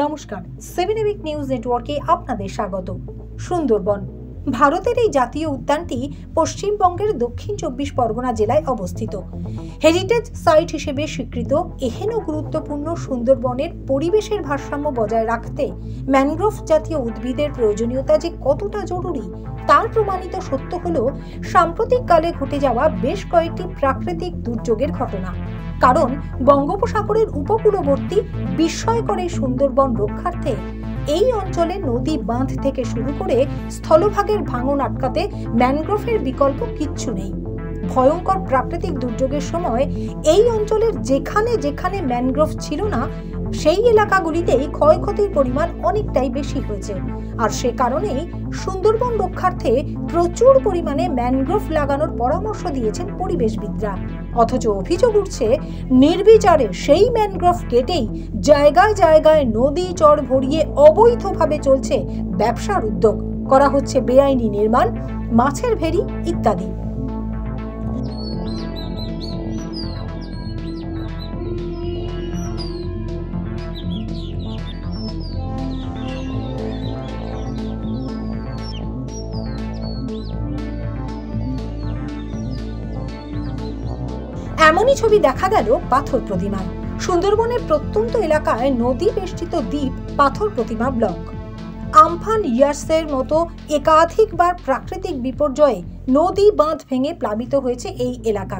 নমস্কার, 7 week news নেটওয়ার্কে আপনাদের স্বাগত। সুন্দরবন ভারতের এই জাতীয় উদ্যানটি পশ্চিমবঙ্গের দক্ষিণ 24 পরগনা জেলায় অবস্থিত। হেরিটেজ সাইট হিসেবে স্বীকৃত এহেন গুরুত্বপূর্ণ সুন্দরবনের পরিবেশের ভারসাম্য বজায় রাখতে ম্যানগ্রোভ জাতীয় উদ্ভিদের প্রয়োজনীয়তা যে কতটা জরুরি তার প্রমাণিত সত্য হলো সাম্প্রতিক কালে ঘটে যাওয়া বেশ কয়েকটি প্রাকৃতিক দুর্যোগের ঘটনা। কারণ বঙ্গোপসাগরের উপকূলবর্তী বিস্ময়কর এই সুন্দরবন রক্ষার্থে এই অঞ্চলে নদী বাঁধ থেকে শুরু করে স্থলভাগের ভাঙন আটকাতে ম্যানগ্রোভের বিকল্প কিচ্ছু নেই। ভয়ঙ্কর প্রাকৃতিক দুর্যোগের সময় এই অঞ্চলের যেখানে যেখানে ম্যানগ্রোভ ছিল না সেই এলাকাগুলিতেই ক্ষয়ক্ষতির পরিমাণ অনেকটাই বেশি হয়েছে। আর সে কারণেই সুন্দরবন রক্ষার্থে প্রচুর পরিমাণে ম্যানগ্রোভ লাগানোর পরামর্শ দিয়েছেন পরিবেশবিদরা। অথচ অভিযোগ উঠছে নির্বিচারে সেই ম্যানগ্রোভ কেটেই জায়গায় জায়গায় নদী চর ভরিয়ে অবৈধভাবে চলছে ব্যবসার উদ্যোগ, করা হচ্ছে বেআইনি নির্মাণ, মাছের ভেড়ি ইত্যাদি। এমনই ছবি দেখা গেল পাথর প্রতিমায়। সুন্দরবনের প্রত্যন্ত এলাকায় নদী বেষ্টিত দ্বীপ পাথর প্রতিমা ব্লক। আমফান ইয়ার্সের মতো একাধিকবার প্রাকৃতিক বিপর্যয়ে নদী বাঁধ ভেঙে প্লাবিত হয়েছে এই এলাকা।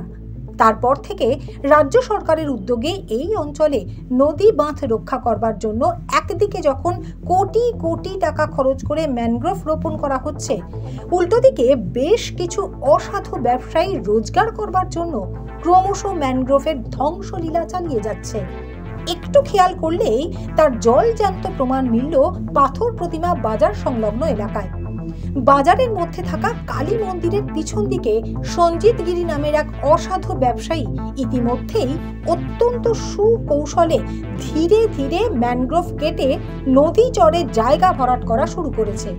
তারপর থেকে রাজ্য সরকারের উদ্যোগে এই অঞ্চলে নদী বাঁধ রক্ষা করবার জন্য একদিকে যখন কোটি কোটি টাকা খরচ করে ম্যানগ্রোভ রোপণ করা হচ্ছে, উল্টো দিকে বেশ কিছু অসাধু ব্যবসায়ী রোজগার করবার জন্য ক্রমশ ম্যানগ্রোভের ধ্বংসলীলা চালিয়ে যাচ্ছে। একটু খেয়াল করলেই তার জলজ্যান্ত প্রমাণ মিলল পাথর প্রতিমা বাজার সংলগ্ন এলাকায়। বাজারের মধ্যে থাকা কালী মন্দিরের পিছন দিকে সঞ্জিত গিরি নামের এক অসাধু ব্যবসায়ী ইতিমধ্যেই অত্যন্ত সুকৌশলে ধীরে ধীরে ম্যানগ্রোভ কেটে নদী চরে জায়গা ভরাট করা শুরু করেছে।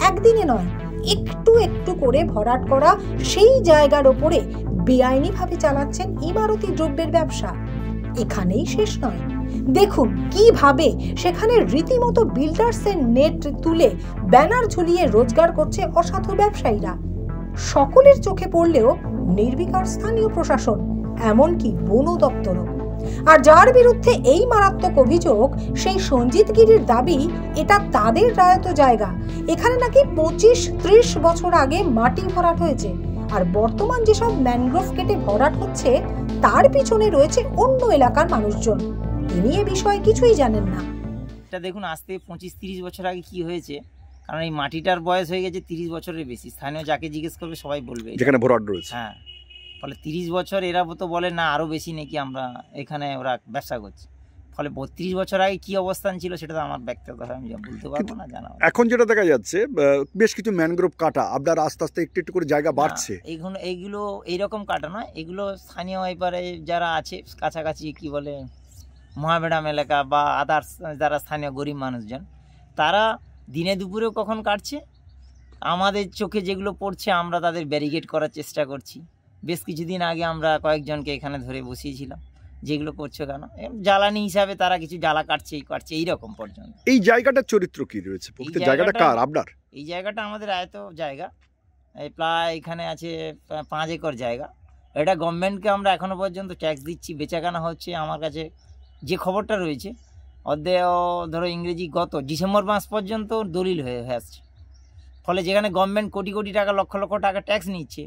একদিনে নয়, একটু একটু করে ভরাট করা সেই জায়গার ওপরে বেআইনিভাবে চালাচ্ছেন ইমারতি দ্রব্যের ব্যবসা। এখানেই শেষ নয়, দেখুন কিভাবে সেখানে রীতিমতো বিল্ডার্সের নেট তুলে ব্যানার ঝুলিয়ে রোজগার করছে অসাধু ব্যবসায়ীরা। সকলের চোখে পড়লেও নির্বিকার স্থানীয় প্রশাসন, এমনকি বন দপ্তরও। আর যার বিরুদ্ধে এই মারাত্মক অভিযোগ, সেই সঞ্জিত গিরির দাবি এটা তাদের রায়ত জায়গা। এখানে নাকি 25-30 বছর আগে মাটি ভরাট হয়েছে। আর বর্তমান যেসব ম্যানগ্রোভ কেটে ভরাট হচ্ছে তার পিছনে রয়েছে অন্য এলাকার মানুষজন। তিনি এ বিষয়ে কিছুই জানেন না। এটা দেখুন, আসতে 25-30 বছর আগে কি হয়েছে, কারণ এই মাটিটার বয়স হয়ে গেছে 30 বছরের বেশি। স্থানীয় যাকে জিজ্ঞেস করবে সবাই বলবে যেখানে ভরাট রয়েছে। হ্যাঁ, ফলে 30 বছর, এরা তো বলে না আরো বেশি নাকি আমরা এখানে ওরা ব্যবসা করছে। ফলে 32 বছর আগে কি অবস্থান ছিল সেটা তো আমার ব্যক্তিগতভাবে আমি বলতে পারবো না, জানা। এখন যেটা দেখা যাচ্ছে বেশ কিছু ম্যানগ্রোভ কাটা, আপনার আস্তে আস্তে একটু একটু করে জায়গা বাড়ছে। এইগুলো এইরকম কাটা নয়, এগুলো স্থানীয় এবারে যারা আছে কাছাকাছি কি বলে মহামেডাম এলাকা বা আদার্স যারা স্থানীয় গরিব মানুষজন, তারা দিনে দুপুরেও কখন কাটছে, আমাদের চোখে যেগুলো পড়ছে আমরা তাদের ব্যারিকেড করার চেষ্টা করছি। বেশ কিছুদিন আগে আমরা কয়েকজনকে এখানে ধরে বসিয়েছিলাম, যেগুলো করছো কেন, জ্বালানি হিসাবে তারা কিছু জ্বালা কাটছে এইরকম পর্যন্ত। এই জায়গাটার চরিত্র কি রয়েছে? জায়গাটা কার? আপনার? এই জায়গাটা আমাদের আয়ত জায়গা, এই প্রায় এখানে আছে 5 একর জায়গা। এটা গভর্নমেন্টকে আমরা এখনো পর্যন্ত ট্যাক্স দিচ্ছি, বেচাকেনা হচ্ছে। আমার কাছে যে খবরটা রয়েছে, ধরো ইংরেজি গত ডিসেম্বর মাস পর্যন্ত দলিল হয়ে আসছে। ফলে যেখানে গভর্নমেন্ট কোটি কোটি টাকা, লক্ষ লক্ষ টাকা ট্যাক্স নিচ্ছে,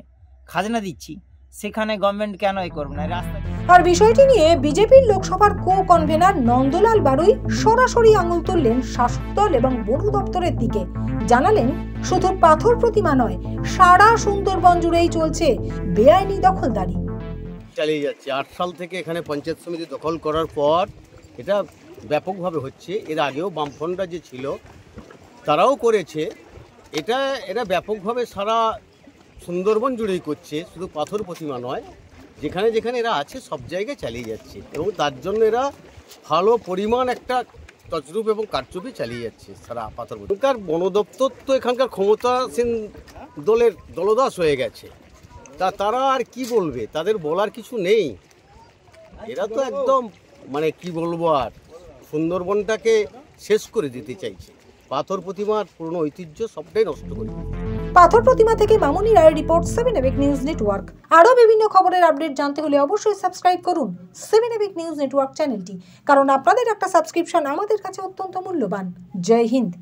খাজনা দিচ্ছি, সেখানে গভর্নমেন্ট কেন এই করবে না? রাস্তা। আর বিষয়টি নিয়ে বিজেপির লোকসভার কো-কনভেনার নন্দলাল বারুই সরাসরি আঙুল তুললেন শাসক দল এবং বন দপ্তরের দিকে। জানালেন, শুধু পাথর প্রতিমা নয়, সারা সুন্দরবন জুড়েই চলছে বেআইনি দখলদারি। চালিয়ে যাচ্ছে 8 সাল থেকে এখানে পঞ্চায়েত সমিতি দখল করার পর এটা ব্যাপকভাবে হচ্ছে। এর আগেও বামফ্রন্টরা যে ছিল তারাও করেছে। এরা ব্যাপকভাবে সারা সুন্দরবন জুড়েই করছে, শুধু পাথর প্রতিমা নয়, যেখানে যেখানে এরা আছে সব জায়গায় চালিয়ে যাচ্ছে। এবং তার জন্য এরা ভালো পরিমাণ একটা তছরূপ এবং কারচুপি চালিয়ে যাচ্ছে সারা পাথর। এখানকার বন দপ্তর তো এখানকার ক্ষমতাসীন দলের দলদাস হয়ে গেছে, তারা আর কি বলবে? তাদের বলার কিছু নেই। এরা তো একদম কি বলবো, আর সুন্দরবনটাকে শেষ করে দিতে চাইছে। পাথর প্রতিমার পুরনো ঐতিহ্য সবটাই নষ্ট করে দিচ্ছে। পাথর প্রতিমা থেকে মামুনি রায়ের রিপোর্ট 7 এবিক নিউজ নেটওয়ার্ক। আরও বিভিন্ন খবরের আপডেট জানতে হলে অবশ্যই সাবস্ক্রাইব করুন 7 এবিক নিউজ নেটওয়ার্ক চ্যানেলটি, কারণ আপনাদের একটা সাবস্ক্রিপশন আমাদের কাছে অত্যন্ত মূল্যবান। জয় হিন্দ।